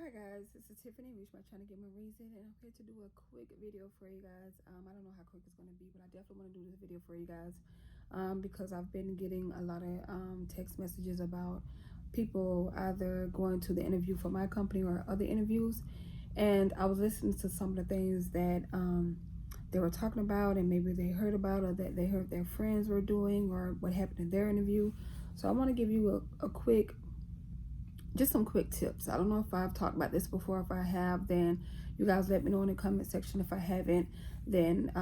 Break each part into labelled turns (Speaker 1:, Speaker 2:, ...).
Speaker 1: Hi guys, this is Tiffany. Reach my trying to get my reason, and I'm here to do a quick video for you guys. I don't know how quick it's going to be, but I definitely want to do this video for you guys because I've been getting a lot of text messages about people either going to the interview for my company or other interviews, and I was listening to some of the things that they were talking about, and maybe they heard about, or that they heard their friends were doing, or what happened in their interview. So I want to give you a quick, just some quick tips. I don't know if I've talked about this before. If I have, then you guys let me know in the comment section. If I haven't, then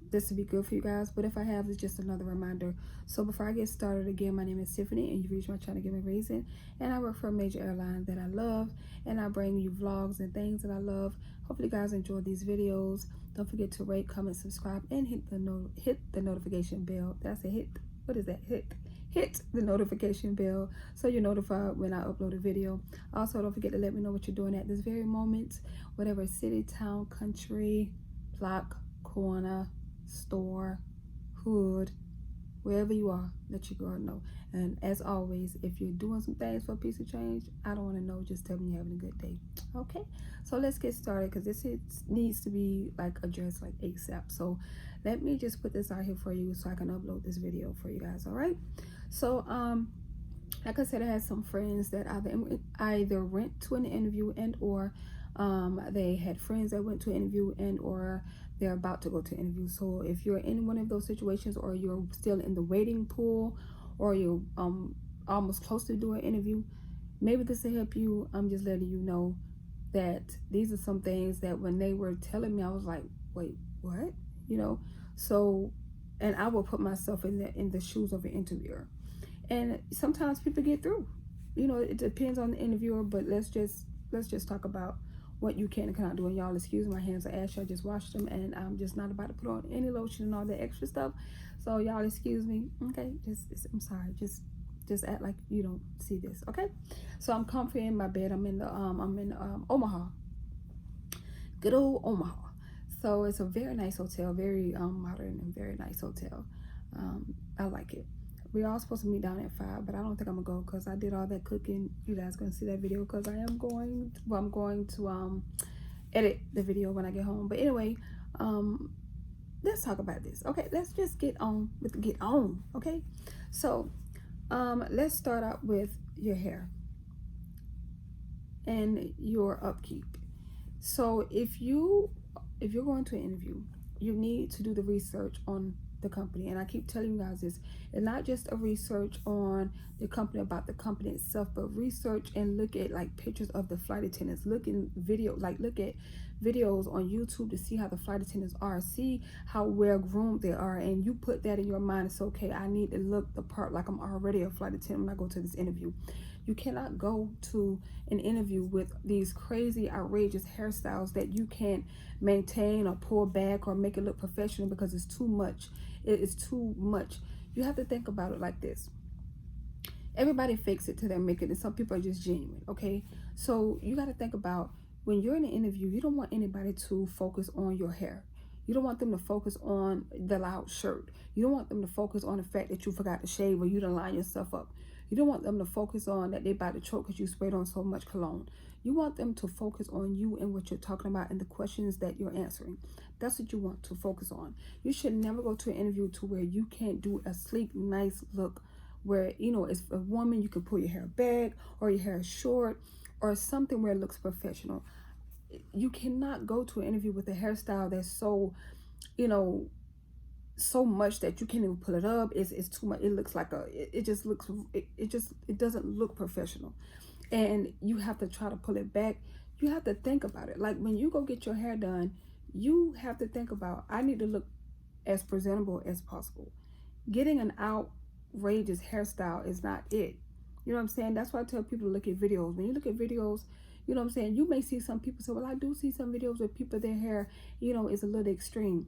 Speaker 1: this would be good for you guys. But if I have, it's just another reminder. So before I get started, again, my name is Tiffany, and you reach my channel to give me a reason. And I work for a major airline that I love, and I bring you vlogs and things that I love. Hopefully, you guys enjoy these videos. Don't forget to rate, comment, subscribe, and hit the notification bell. That's a hit. What is that? Hit the notification bell so you're notified when I upload a video. Also, don't forget to let me know what you're doing at this very moment, whatever city, town, country, block, corner, store, hood, wherever you are, let your girl know. And as always, if you're doing some things for a piece of change, I don't want to know. Just tell me you're having a good day. Okay, so let's get started, because this needs to be like addressed like ASAP. So let me just put this out here for you so I can upload this video for you guys. All right, so like I said, I had some friends that either went to an interview and or they had friends that went to an interview and or they're about to go to an interview. So if you're in one of those situations, or you're still in the waiting pool, or you're almost close to doing an interview, maybe this will help you. I'm just letting you know that these are some things that when they were telling me, I was like, wait, what? You know, so, and I will put myself in the shoes of an interviewer. And sometimes people get through. You know, it depends on the interviewer, but let's just talk about what you can and cannot do. And y'all excuse my hands are ashy. I just washed them, and I'm just not about to put on any lotion and all that extra stuff. So y'all excuse me. Okay, I'm sorry. Just act like you don't see this. Okay. So I'm comfy in my bed. I'm in Omaha. Good old Omaha. So it's a very nice hotel, very modern and very nice hotel. I like it. We're all supposed to meet down at 5, but I don't think I'm gonna go because I did all that cooking. You guys gonna see that video because I'm going to edit the video when I get home. But anyway, let's talk about this. Okay, let's just get on. Okay, so let's start out with your hair and your upkeep. So if you're going to an interview, you need to do the research on the company. And I keep telling you guys this, and not just a research on the company about the company itself, but research and look at like pictures of the flight attendants, look at videos on YouTube to see how the flight attendants are, see how well groomed they are, and you put that in your mind. It's okay, I need to look the part like I'm already a flight attendant when I go to this interview. You cannot go to an interview with these crazy, outrageous hairstyles that you can't maintain or pull back or make it look professional, because it's too much. It is too much. You have to think about it like this. Everybody fakes it till they make it, and some people are just genuine, okay? So you got to think about, when you're in an interview, you don't want anybody to focus on your hair. You don't want them to focus on the loud shirt. You don't want them to focus on the fact that you forgot to shave or you done line yourself up. You don't want them to focus on that they about to choke because you sprayed on so much cologne. You want them to focus on you and what you're talking about and the questions that you're answering. That's what you want to focus on. You should never go to an interview to where you can't do a sleek, nice look, where, you know, as a woman, you can pull your hair back or your hair short or something where it looks professional. You cannot go to an interview with a hairstyle that's so, you know, so much that you can't even pull it up. It's too much. It looks like it doesn't look professional. And you have to try to pull it back. You have to think about it. Like when you go get your hair done, you have to think about, I need to look as presentable as possible. Getting an outrageous hairstyle is not it. You know what I'm saying? That's why I tell people to look at videos. When you look at videos, you know what I'm saying, you may see some people say, well, I do see some videos where people, their hair, you know, is a little extreme.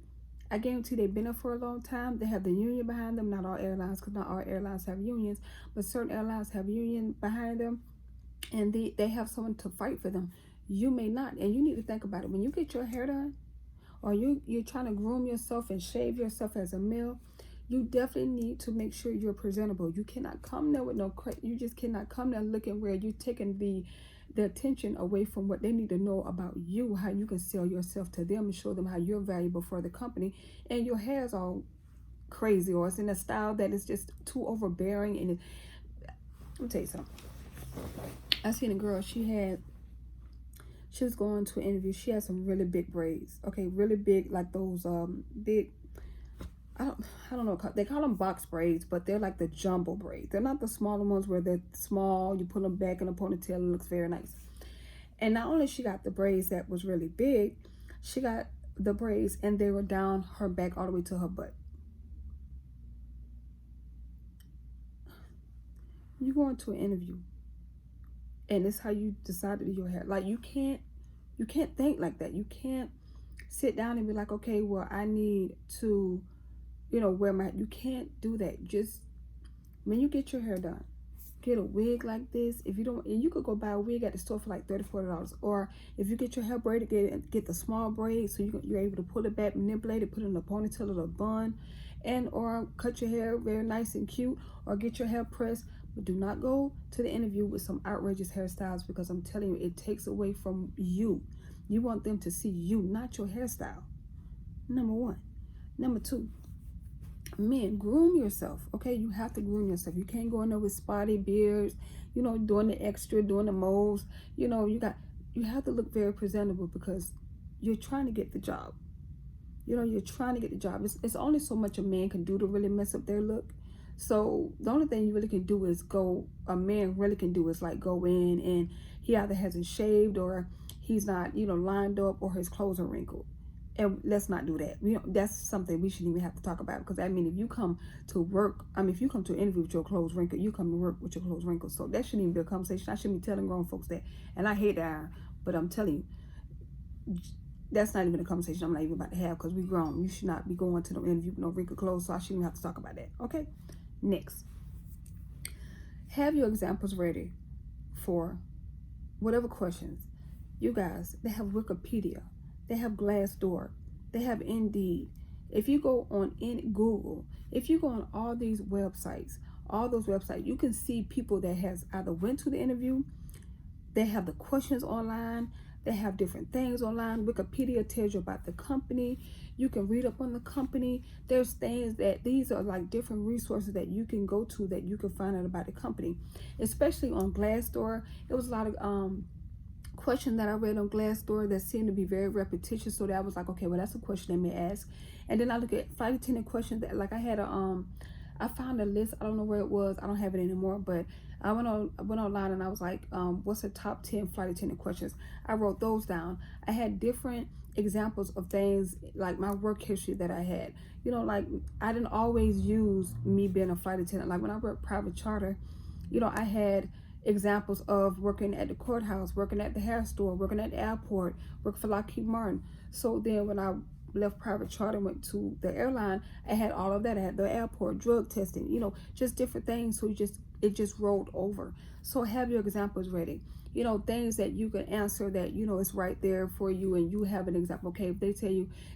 Speaker 1: I guarantee they've been there for a long time. They have the union behind them. Not all airlines, because not all airlines have unions, but certain airlines have union behind them, and they have someone to fight for them. You may not, and you need to think about it. When you get your hair done, or you're trying to groom yourself and shave yourself as a male, You definitely need to make sure you're presentable. You cannot come there with no, you just cannot come there looking where you're taking the attention away from what they need to know about you, how you can sell yourself to them and show them how you're valuable for the company. And your hair is all crazy, or it's in a style that is just too overbearing. And let me tell you something. I seen a girl, she was going to an interview. She had some really big braids. Okay, really big, like those big, I don't know, they call them box braids, but they're like the jumbo braids. They're not the smaller ones where they're small, you put them back in a ponytail, it looks very nice. And not only she got the braids that was really big, she got the braids and they were down her back all the way to her butt. You go into an interview and it's how you decide to do your hair. Like, you can't think like that. You can't sit down and be like, okay, well, I need to, wear my, you can't do that. Just when you get your hair done, get a wig like this. If you don't, and you could go buy a wig at the store for like $30-$40. Or if you get your hair braided, get the small braids so you're able to pull it back, manipulate it, put it in a ponytail or a bun, and or cut your hair very nice and cute, or get your hair pressed. But do not go to the interview with some outrageous hairstyles, because I'm telling you, it takes away from you. You want them to see you, not your hairstyle. Number one. Number two, men, groom yourself. Okay, you have to groom yourself. You can't go in there with spotty beards, doing the extra, doing the moles. You have to look very presentable, because you're trying to get the job. You're trying to get the job. It's only so much a man can do to really mess up their look. So the only thing you really can do is a man really can do is like go in and he either hasn't shaved, or he's not, lined up, or his clothes are wrinkled. And let's not do that. That's something we shouldn't even have to talk about, because I mean, if you come to work, if you come to an interview with your clothes wrinkled, you come to work with your clothes wrinkled. So that shouldn't even be a conversation. I shouldn't be telling grown folks that. And I hate that, but I'm telling you, that's not even a conversation I'm not even about to have, because we grown. You should not be going to the interview with no wrinkled clothes, so I shouldn't even have to talk about that. Okay? Next. Have your examples ready for whatever questions. You guys, they have Wikipedia. They have Glassdoor. They have Indeed. If you go on Google, if you go on all these websites, all those websites, you can see people that has either went to the interview. They have the questions online. They have different things online. Wikipedia tells you about the company. You can read up on the company. There's things that, these are like different resources that you can go to that you can find out about the company. Especially on Glassdoor, there was a lot of question that I read on Glassdoor that seemed to be very repetitious. So that I was like, okay, well, that's a question they may ask. And then I look at flight attendant questions that, like, I had I found a list. I don't know where it was. I don't have it anymore, but I went online and I was like, what's the top 10 flight attendant questions? I wrote those down. I had different examples of things, like my work history that I had. Like, I didn't always use me being a flight attendant. Like when I worked private charter, I had examples of working at the courthouse, working at the hair store, working at the airport, working for Upkeep Martin. So then when I left private charter and went to the airline, I had all of that. I had the airport, drug testing, just different things. So it just rolled over. So have your examples ready. Things that you can answer that, it's right there for you, and you have an example. Okay, if they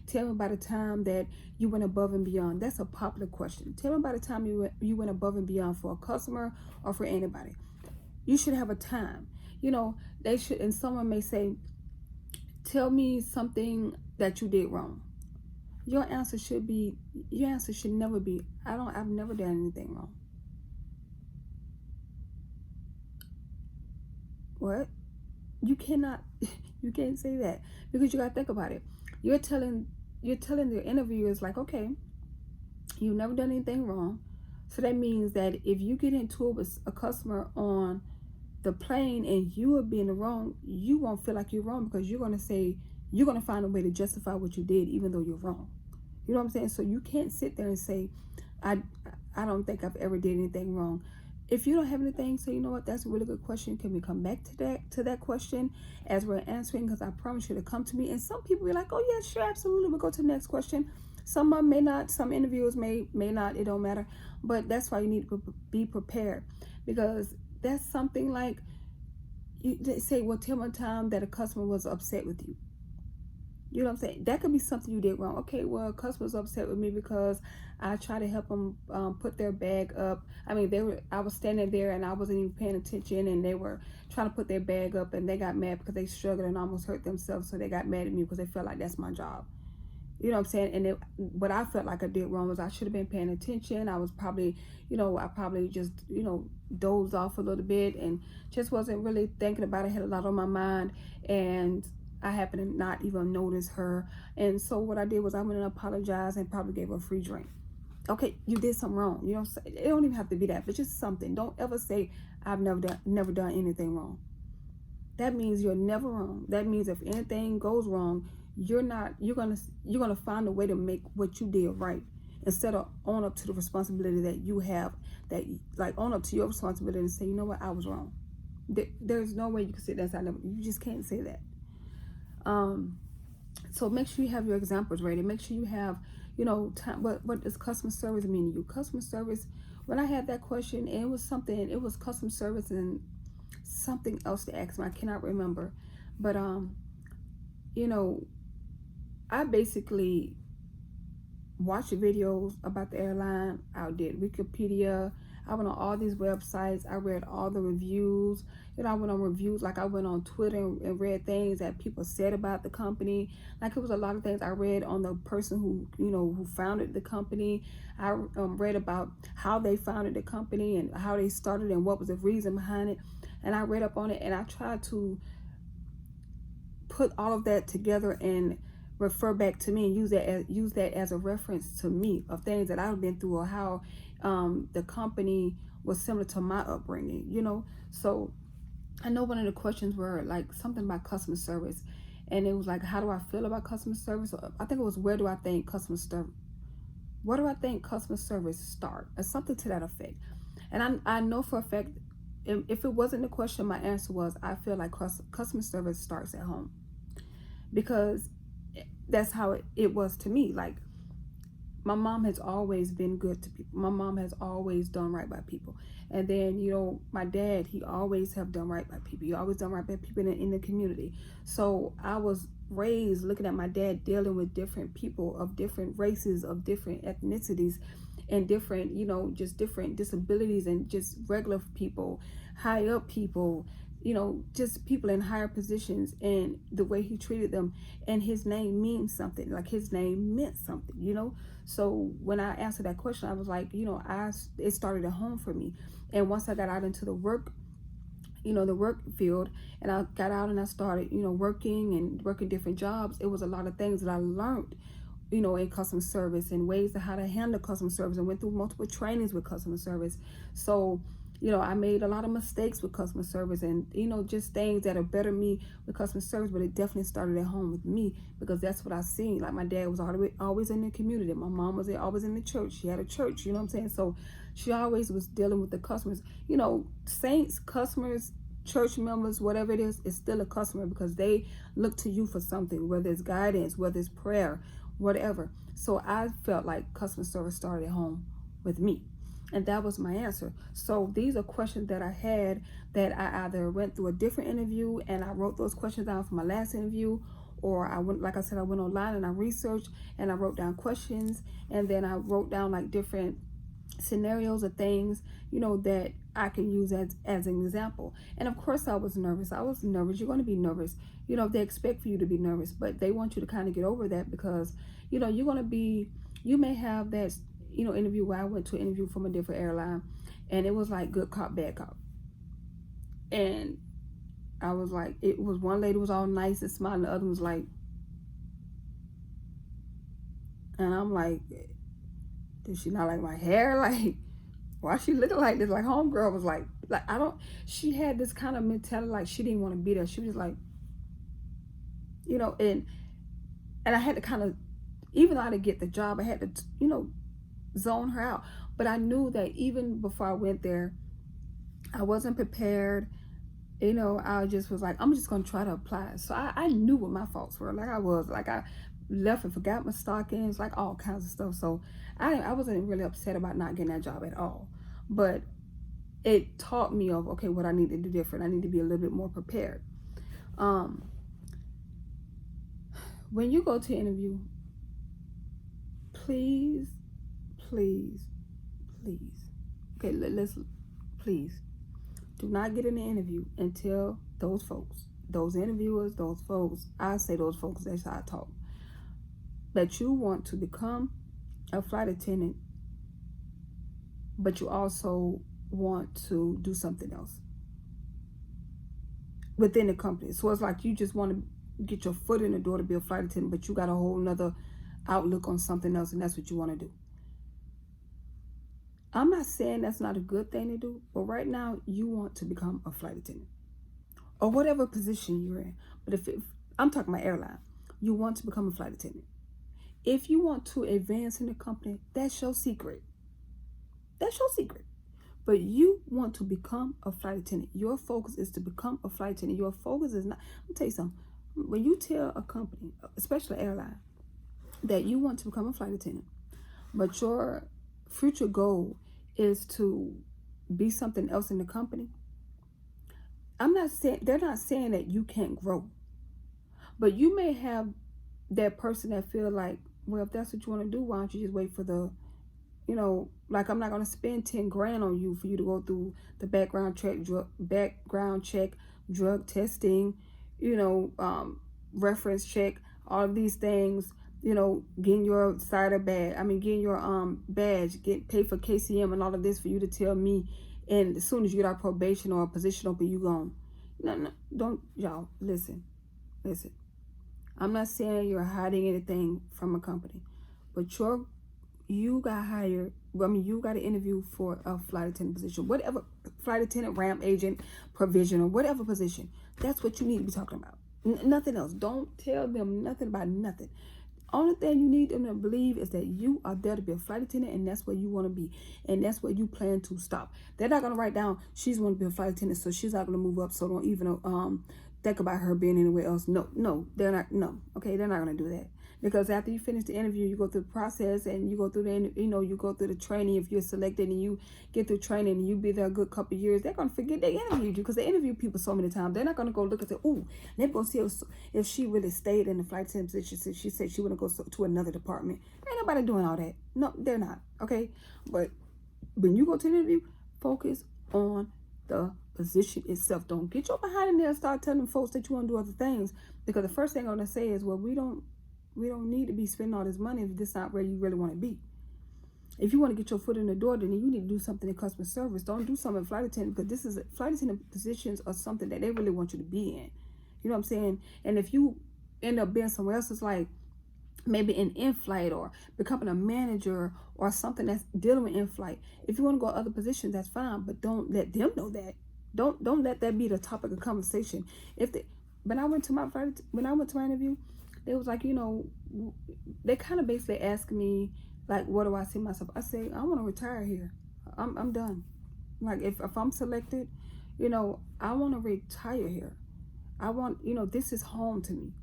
Speaker 1: tell me about the time that you went above and beyond, that's a popular question. Tell me about the time you went above and beyond for a customer or for anybody. You should have a time. They should, and someone may say, tell me something that you did wrong. Your answer should never be, I've never done anything wrong. What? You can't say that, because you gotta think about it. You're telling the interviewers, like, okay, you've never done anything wrong. So that means that if you get into it with a customer on the plane and you are being wrong, you won't feel like you're wrong, because you're going to find a way to justify what you did, even though you're wrong. You know what I'm saying? So you can't sit there and say, I don't think I've ever did anything wrong. If you don't have anything, so you know what, that's a really good question. Can we come back to that question as we're answering? Because I promise you to come to me. And some people be like, oh yeah, sure, absolutely, we'll go to the next question. Some of them may not, some interviewers may not, it don't matter. But that's why you need to be prepared, because that's something like, they say, well, tell me a time that a customer was upset with you. You know what I'm saying? That could be something you did wrong. Okay, well, customer's upset with me because I tried to help them put their bag up. I mean, I was standing there and I wasn't even paying attention, and they were trying to put their bag up, and they got mad because they struggled and almost hurt themselves. So they got mad at me because they felt like that's my job. You know what I'm saying? And what I felt like I did wrong was I should have been paying attention. I was probably, I probably just, dozed off a little bit and just wasn't really thinking about it. I had a lot on my mind, and I happened to not even notice her. And so what I did was I went and apologized and probably gave her a free drink. Okay, you did something wrong. It don't even have to be that, but just something. Don't ever say I've never done anything wrong. That means you're never wrong. That means if anything goes wrong, you're gonna find a way to make what you did right, instead of own up to the responsibility that you have, own up to your responsibility and say, you know what, I was wrong. There's no way you can sit there and say you just can't say that. So make sure you have your examples ready. Make sure you have, time. What does customer service mean to you? Customer service, when I had that question, it was customer service and something else to ask me. I cannot remember. But I basically watched videos about the airline. I did Wikipedia. I went on all these websites. I read all the reviews. I went on reviews, like I went on Twitter and read things that people said about the company. Like, it was a lot of things I read on the person who founded the company. I read about how they founded the company and how they started and what was the reason behind it. And I read up on it, and I tried to put all of that together and refer back to me and use that as a reference to me of things that I've been through, or how the company was similar to my upbringing. So I know one of the questions were like something about customer service, and it was like, how do I feel about customer service? I think it was, where do I think customer service start, or something to that effect. And I know for a fact, if it wasn't the question, my answer was, I feel like customer service starts at home, because that's how it was to me. Like, my mom has always been good to people. My mom has always done right by people. And then, my dad, he always have done right by people. He always done right by people in the community. So I was raised looking at my dad dealing with different people of different races, of different ethnicities, and different, just different disabilities, and just regular people, high up people, just people in higher positions, and the way he treated them. And his name means something. Like, his name meant something. So when I answered that question, I was like, it started at home for me. And once I got out into the work field, and I got out and I started, working different jobs, it was a lot of things that I learned, in customer service, and ways of how to handle customer service, and went through multiple trainings with customer service. So, I made a lot of mistakes with customer service, and, just things that are better me with customer service, but it definitely started at home with me, because that's what I seen. Like, my dad was always in the community. My mom was always in the church. She had a church, you know what I'm saying? So she always was dealing with the customers, saints, customers, church members, whatever it is, it's still a customer, because they look to you for something, whether it's guidance, whether it's prayer, whatever. So I felt like customer service started at home with me. And that was my answer. So these are questions that I had, that I either went through a different interview and I wrote those questions down for my last interview, or I went online and I researched and I wrote down questions, and then I wrote down like different scenarios of things, that I can use as an example. And of course I was nervous. You're going to be nervous. They expect for you to be nervous, but they want you to kind of get over that, because, you may have that, interview where I went to an interview from a different airline, and it was like good cop, bad cop. And I was like, it was one lady was all nice and smiling, the other was like, and I'm like, did she not like my hair? Like, why she looking like this? Like, homegirl was like, she had this kind of mentality, like she didn't want to be there. She was like, and I had to kind of, even though I didn't get the job, I had to, zone her out. But I knew that even before I went there, I wasn't prepared. I just was like, I'm just going to try to apply. So I knew what my faults were. I left and forgot my stockings, like all kinds of stuff. So I wasn't really upset about not getting that job at all. But it taught me of, okay, what I need to do different. I need to be a little bit more prepared. when you go to interview, please, please, please, okay, let's, please, do not get in the interview and tell those folks, those interviewers, those folks, I say those folks, that's how I talk, that you want to become a flight attendant, but you also want to do something else within the company. So it's like you just want to get your foot in the door to be a flight attendant, but you got a whole nother outlook on something else, and that's what you want to do. I'm not saying that's not a good thing to do, but right now you want to become a flight attendant or whatever position you're in. But if I'm talking about airline, you want to become a flight attendant. If you want to advance in the company, that's your secret. That's your secret. But you want to become a flight attendant. Your focus is to become a flight attendant. Your focus is not, let me tell you something. When you tell a company, especially an airline, that you want to become a flight attendant, but your future goal is to be something else in the company, I'm not saying, they're not saying that you can't grow. But you may have that person that feel like, well, if that's what you want to do, why don't you just wait for the, you know, like, I'm not going to spend 10 grand on you for you to go through the background check, drug testing, you know, reference check, all of these things, you know, getting your getting your badge, get paid for KCM and all of this for you to tell me, and as soon as you get out probation or a position open, you gone. No, don't, y'all, listen. I'm not saying you're hiding anything from a company, but you got hired. You got an interview for a flight attendant position, whatever, flight attendant, ramp agent, provisional, whatever position. That's what you need to be talking about. Nothing else. Don't tell them nothing about nothing. Only thing you need them to believe is that you are there to be a flight attendant, and that's where you want to be, and that's where you plan to stop. They're not going to write down she's going to be a flight attendant, so she's not going to move up, so don't even think about her being anywhere else. No, they're not. No, okay, they're not going to do that. Because after you finish the interview, you go through the process, and you go through you go through the training. If you're selected and you get through training and you be there a good couple of years, they're going to forget they interviewed you, because they interview people so many times. They're not going to go look and say, ooh, they're going to see if she really stayed in the flight attendant position. She said she wouldn't go to another department. Ain't nobody doing all that. No, they're not. Okay? But when you go to the interview, focus on the position itself. Don't get your behind in there and start telling folks that you want to do other things, because the first thing I'm going to say is, well, we don't need to be spending all this money if this is not where you really want to be. If you want to get your foot in the door, then you need to do something in customer service. Don't do something in flight attendant, because flight attendant positions are something that they really want you to be in. You know what I'm saying? And if you end up being somewhere else, it's like maybe in in-flight or becoming a manager or something that's dealing with in-flight. If you want to go other positions, that's fine, but don't let them know that. Don't let that be the topic of conversation. When I went to my interview, they was like, you know, they kind of basically asked me, like, what do I see myself? I say, I want to retire here. I'm done. Like, if I'm selected, you know, I want to retire here. I want, you know, this is home to me.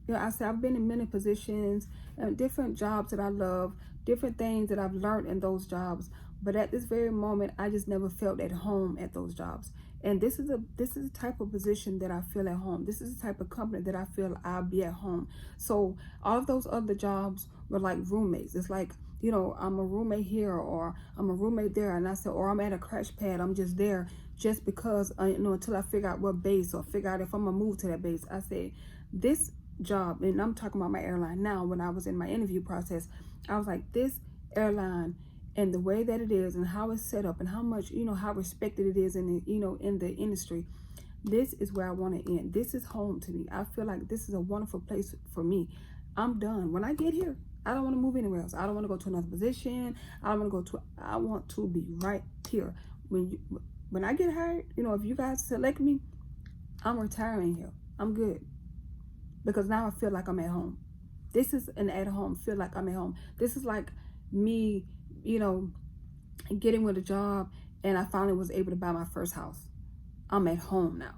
Speaker 1: You know, I said, I've been in many positions and different jobs that I love, different things that I've learned in those jobs. But at this very moment, I just never felt at home at those jobs. And this is a type of position that I feel at home. This is the type of company that I feel I'll be at home. So all of those other jobs were like roommates. It's like, you know, I'm a roommate here, or I'm a roommate there. And I said, or I'm at a crash pad. I'm just there just because, you know, until I figure out what base, or figure out if I'm going to move to that base. I said, this job, and I'm talking about my airline now, when I was in my interview process, I was like, this airline, and the way that it is, and how it's set up, and how much, you know, how respected it is in the, you know, in the industry, this is where I want to end. This is home to me. I feel like this is a wonderful place for me. I'm done. When I get here, I don't want to move anywhere else. I don't want to go to another position. I want to be right here. When I get hired, you know, if you guys select me, I'm retiring here. I'm good. Because now I feel like I'm at home. This is an at home. Feel like I'm at home. This is like me, you know, getting with a job, and I finally was able to buy my first house. I'm at home now.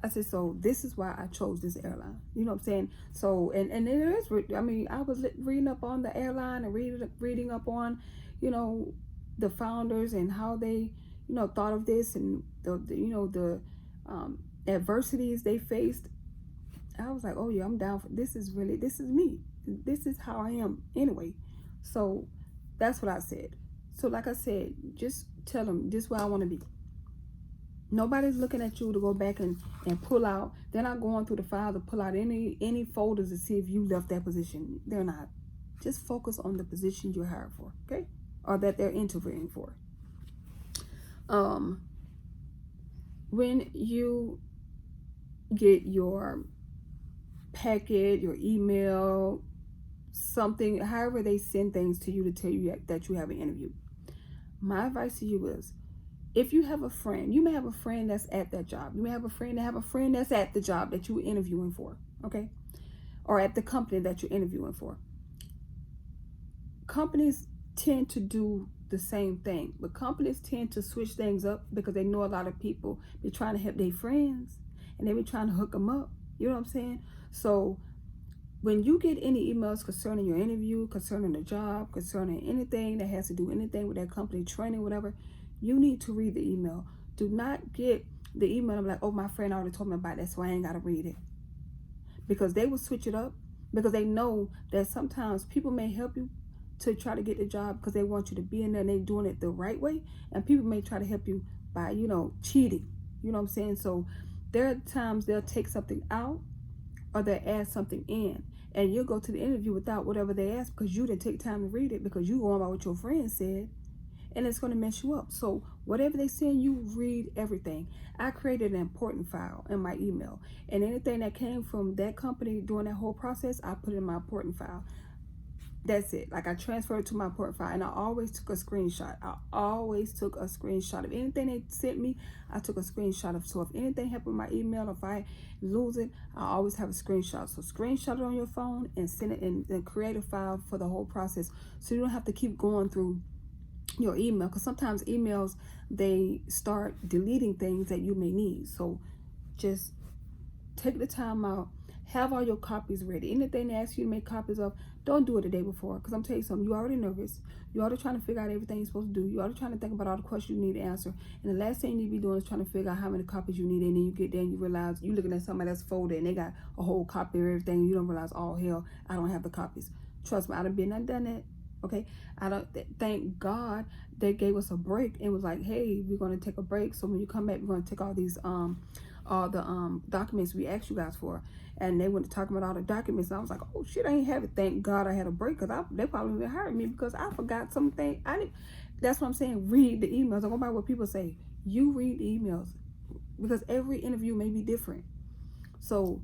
Speaker 1: I said, so this is why I chose this airline. You know what I'm saying? So, and it is, I mean, I was reading up on the airline and reading up on, you know, the founders and how they, you know, thought of this, and the you know, the adversities they faced. I was like, oh yeah, I'm down for this. Is me. This is how I am anyway. So that's what I said. So like I said, just tell them this is where I want to be. Nobody's looking at you to go back and pull out. They're not going through the file to pull out any folders to see if you left that position. They're not. Just focus on the position you're hired for, okay? Or that they're interviewing for. When you get your packet, your email, something, however they send things to you to tell you that you have an interview, my advice to you is, if you have a friend, you may have a friend that's at that job. You may have a friend that's at the job that you're interviewing for, okay? Or at the company that you're interviewing for. Companies tend to do the same thing, but companies tend to switch things up because they know a lot of people be trying to help their friends and they be trying to hook them up. You know what I'm saying? So when you get any emails concerning your interview, concerning the job, concerning anything that has to do anything with that company, training, whatever, you need to read the email. Do not get the email. I'm like, oh, my friend already told me about that, so I ain't got to read it. Because they will switch it up because they know that sometimes people may help you to try to get the job because they want you to be in there and they're doing it the right way. And people may try to help you by, cheating. You know what I'm saying? So there are times they'll take something out or they'll add something in. And you'll go to the interview without whatever they ask because you didn't take time to read it because you going by what your friend said. And it's going to mess you up. So whatever they send you, read everything. I created an important file in my email. And anything that came from that company during that whole process, I put in my important file. That's it. Like I transferred it to my important file. And I always took a screenshot. Of anything they sent me, I took a screenshot of. So if anything happened with my email, if I lose it, I always have a screenshot. So screenshot it on your phone and send it and create a file for the whole process. So you don't have to keep going through your email, because sometimes emails, they start deleting things that you may need. So just take the time out, have all your copies ready. Anything they ask you to make copies of, don't do it the day before, because I'm telling you something, you're already nervous, you're already trying to figure out everything you're supposed to do, you're already trying to think about all the questions you need to answer, and the last thing you need to be doing is trying to figure out how many copies you need, and then you get there and you realize you're looking at somebody that's folded and they got a whole copy of everything, and you don't realize, oh hell, I don't have the copies. Trust me, I've been and done that. Okay, thank God they gave us a break and was like, hey, we're going to take a break. So when you come back, we're going to take all these, all the documents we asked you guys for. And they went to talk about all the documents. And I was like, oh shit, I ain't have it. Thank God I had a break, because they probably would have hired me because I forgot something. That's what I'm saying. Read the emails. Don't go by what people say. You read the emails because every interview may be different. So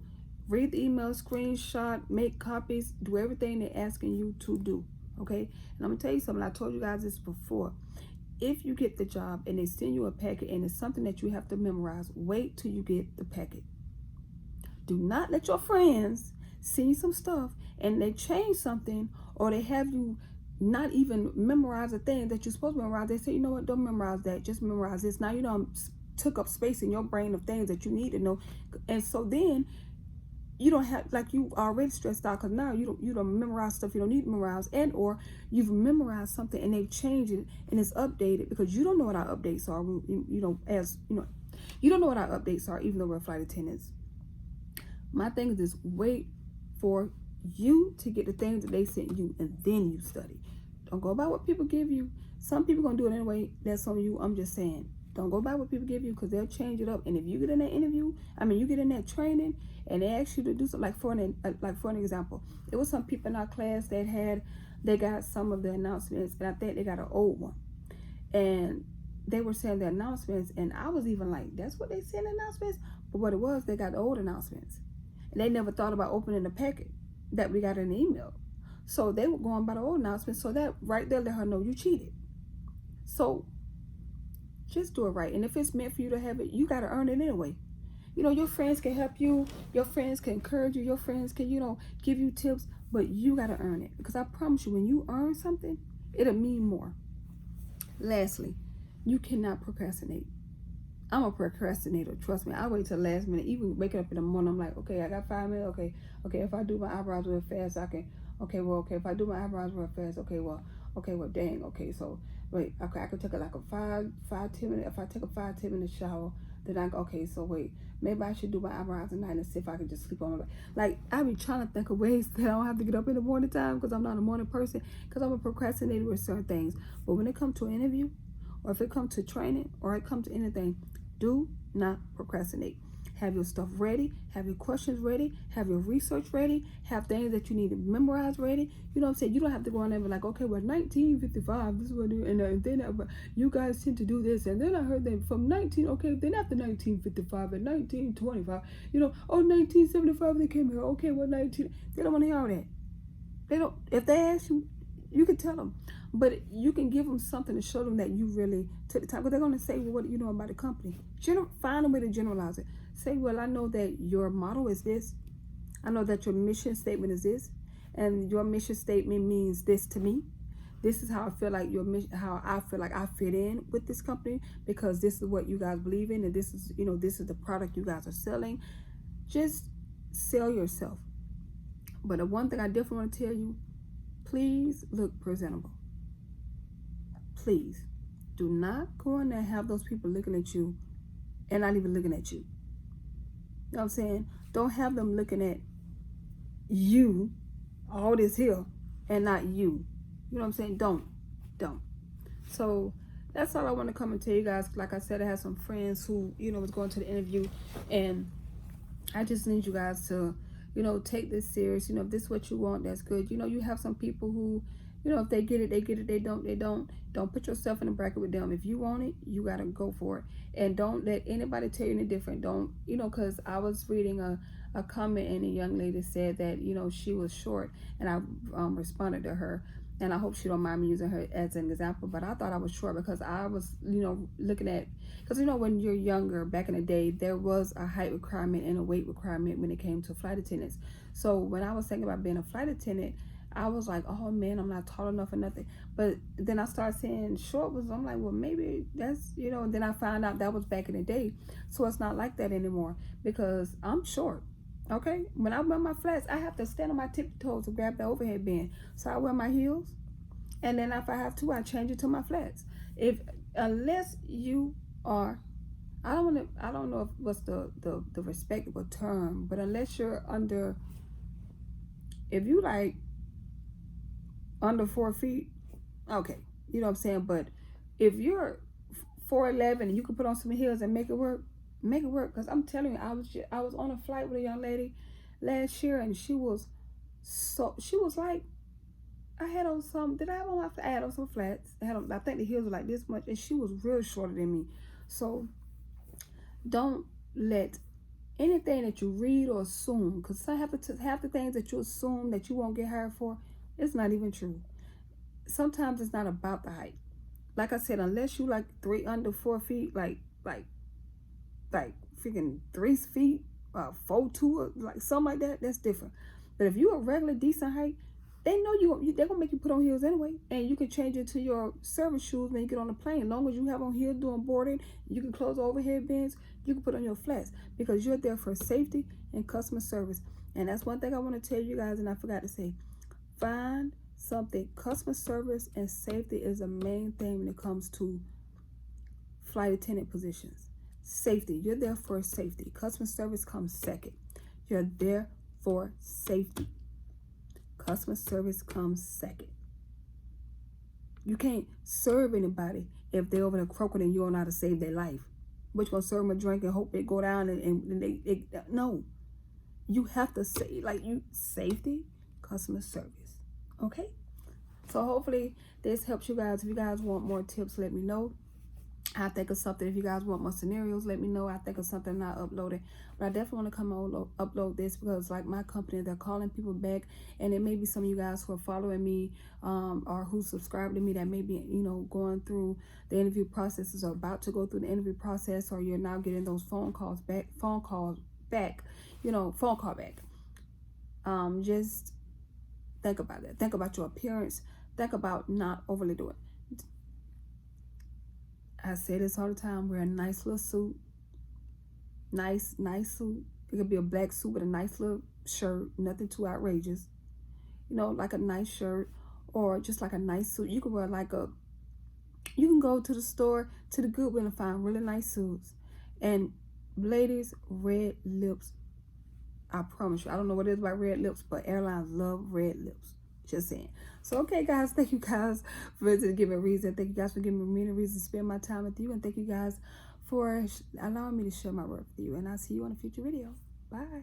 Speaker 1: read the email, screenshot, make copies, do everything they're asking you to do. Okay, and I'm gonna tell you something. I told you guys this before. If you get the job and they send you a packet and it's something that you have to memorize, wait till you get the packet. Do not let your friends send you some stuff and they change something, or they have you not even memorize a thing that you're supposed to memorize. They say, you know what, don't memorize that, just memorize this. Now you took up space in your brain of things that you need to know, and so then you don't have, like, you already stressed out because now you don't memorize stuff you don't need to memorize, and or you've memorized something and they've changed it and it's updated because you don't know what our updates are. You don't know what our updates are, even though we're flight attendants. My thing is this: wait for you to get the things that they sent you, and then you study. Don't go by what people give you. Some people gonna do it anyway. That's on you. I'm just saying, don't go by what people give you, because they'll change it up. And if you get in that interview, you get in that training, and they ask you to do something, like for an example, there was some people in our class that they got some of the announcements, and I think they got an old one, and they were saying the announcements, and I was even like, that's what they send announcements? But what it was, they got the old announcements, and they never thought about opening the packet that we got in the email. So they were going by the old announcements. So that right there let her know you cheated. So just do it right. And if it's meant for you to have it, you got to earn it anyway. Your friends can help you. Your friends can encourage you. Your friends can, give you tips. But you got to earn it. Because I promise you, when you earn something, it'll mean more. Lastly, you cannot procrastinate. I'm a procrastinator. Trust me. I wait till the last minute. Even waking up in the morning, I'm like, okay, I got 5 minutes. Okay, if I do my eyebrows real fast, I can. If I do my eyebrows real fast, dang. Okay, so wait, okay, I could take like a 5-10 minute. If I take a 5-10 minute shower, then I go, okay, so wait, maybe I should do my eyebrows at night and see if I can just sleep on my back. Like, I be trying to think of ways that I don't have to get up in the morning time, because I'm not a morning person, because I'm a procrastinator with certain things. But when it comes to an interview, or if it comes to training, or it comes to anything, do not procrastinate. Have your stuff ready, have your questions ready, have your research ready, have things that you need to memorize ready. You know what I'm saying? You don't have to go on there and be like, okay, well, 1955, this is what I do, and then you guys tend to do this, and then I heard that from okay, then after 1955 and 1925, you know, 1975 they came here, okay, well, they don't want to hear all that. They don't. If they ask you, you can tell them, but you can give them something to show them that you really took the time. But they're going to say, well, what do you know about the company? Find a way to generalize it. Say, well, I know that your motto is this. I know that your mission statement is this, and your mission statement means this to me. This is how I feel like your mission, how I feel like I fit in with this company, because this is what you guys believe in, and this is, you know, this is the product you guys are selling. Just sell yourself. But the one thing I definitely want to tell you, please look presentable. Please do not go in there and have those people looking at you and not even looking at you. You know what I'm saying? Don't have them looking at you, all this here, and not you. You know what I'm saying? Don't. So that's all I want to come and tell you guys. Like I said, I had some friends who, you know, was going to the interview, and I just need you guys to, you know, take this serious. You know, if this is what you want, that's good. You know, you have some people who, you know, if they get it, they get it. They don't, they don't. Don't put yourself in a bracket with them. If you want it, you got to go for it. And don't let anybody tell you any different. Don't, you know, because I was reading a comment, and a young lady said that, you know, she was short, and I responded to her. And I hope she don't mind me using her as an example, but I thought I was short because I was, you know, looking at, because, you know, when you're younger, back in the day, there was a height requirement and a weight requirement when it came to flight attendants. So when I was thinking about being a flight attendant, I was like, oh man, I'm not tall enough or nothing. But then I started saying short was, I'm like, well, maybe that's, you know, and then I found out that was back in the day. So it's not like that anymore, because I'm short. Okay, when I wear my flats, I have to stand on my tiptoes to grab the overhead bin. So I wear my heels, and then if I have to, I change it to my flats. Unless you are, I don't know if what's the respectable term, but unless you're under, if you like under 4 feet, okay, you know what I'm saying. But if you're 4'11" and you can put on some heels and make it work, because I'm telling you, I was on a flight with a young lady last year, and she was like, I had on some, did I have on my, I had on some flats, I think the heels were like this much, and she was real shorter than me. So don't let anything that you read or assume, because half the things that you assume that you won't get hired for, it's not even true. Sometimes it's not about the height. Like I said, unless you like under 4 feet, like freaking 3 feet, 4'2", like something like that, that's different. But if you're a regular decent height, they know they're gonna make you put on heels anyway, and you can change it to your service shoes when you get on the plane. As long as you have on heels doing boarding, you can close overhead bins, you can put on your flats, because you're there for safety and customer service. And that's one thing I want to tell you guys, and I forgot to say, find something. Customer service and safety is the main thing when it comes to flight attendant positions. Safety, you're there for safety. Customer service comes second. You're there for safety. Customer service comes second. You can't serve anybody if they're over there croaking and you don't know how to save their life. But you're going to serve them a drink and hope they go down and they no. You have to say, safety, customer service. Okay? So hopefully this helps you guys. If you guys want more tips, let me know. I think of something. If you guys want more scenarios, let me know. I think of something not uploaded. But I definitely want to come on upload this, because like my company, they're calling people back, and it may be some of you guys who are following me or who subscribe to me that may be, you know, going through the interview processes or about to go through the interview process, or you're now getting those phone call back. Just think about it. Think about your appearance. Think about not overly doing it. I say this all the time. Wear a nice little suit. Nice suit. It could be a black suit with a nice little shirt. Nothing too outrageous. You know, like a nice shirt, or just like a nice suit. You can wear you can go to the store, to the Goodwill, and find really nice suits. And ladies, red lips, I promise you, I don't know what it is about red lips, but airlines love red lips. Just saying. So, okay, guys, thank you guys for giving a reason. Thank you guys for giving me a reason to spend my time with you. And thank you guys for allowing me to share my work with you. And I'll see you on a future video. Bye.